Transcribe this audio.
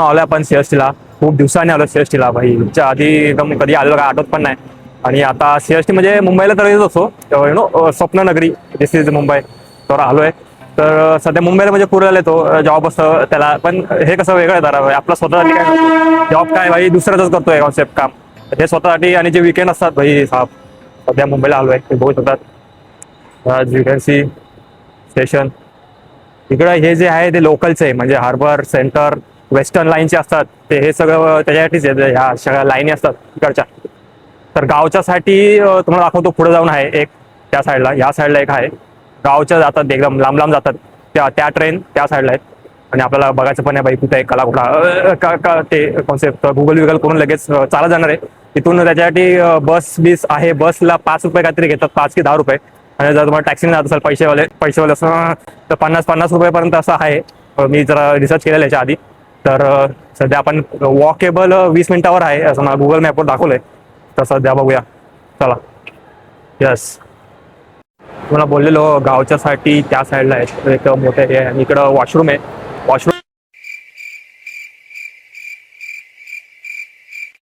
आलोय आपण सीएसटीला. खूप दिवसांनी आलो सीएसटीला भाई. च्या आधी एकदम कधी आलेलो काय आठवत पण नाही. आणि आता सीएसटी म्हणजे मुंबईला तर येत असतो, यु नो स्वप्न नगरी, दिस इज मुंबई. तर आलोय. तर सध्या मुंबईला म्हणजे पुण्याला येतो, जॉब असतं त्याला. पण हे कसं वेगळं आहे जरा. आपला स्वतःसाठी काय नसतो. जॉब काय भाई दुसऱ्याच करतोय कॉन्सेप्ट काम. हे स्वतःसाठी. आणि जे विकेंड असतात भाई साहेब, सध्या मुंबईला आलोय ते बघू शकतात. You can see station. इकडं हे जे आहे ते लोकलचे आहे, म्हणजे हार्बर सेंटर वेस्टर्न लाईनचे असतात ते. हे सगळं त्याच्यासाठीच आहे, ह्या सगळ्या लाईनी असतात इकडच्या. तर गावच्यासाठी तुम्हाला दाखवतो, पुढे जाऊन आहे एक, त्या साईडला, या साईडला एक आहे. गावच्या जातात एकदम लांब लांब जातात त्या ट्रेन त्या साईडला आहेत. आणि आपल्याला बघायचं पण आहे बाई कुठे कला कुठला ते कॉन्सेप्ट गुगल विगल करून लगेच चालत जाणार आहे तिथून. त्याच्यासाठी बस बीस आहे. बसला 5 रुपये काहीतरी घेतात, 5 की 10 रुपये. आणि जर तुम्हाला टॅक्सीने जात असेल पैसेवाले असं तर 50 रुपयेपर्यंत असं आहे. मी जरा रिसर्च केलेलं याच्या आधी. तर सध्या आपण वॉकेबल 20 मिनिटावर आहे असं मला गुगल मॅपवर दाखवलंय. तर सध्या बघूया, चला. यस, तुम्हाला बोललेलो गावच्यासाठी त्या साईडला आहे एक मोठे हे. आणि इकडं वॉशरूम आहे. वॉशरूम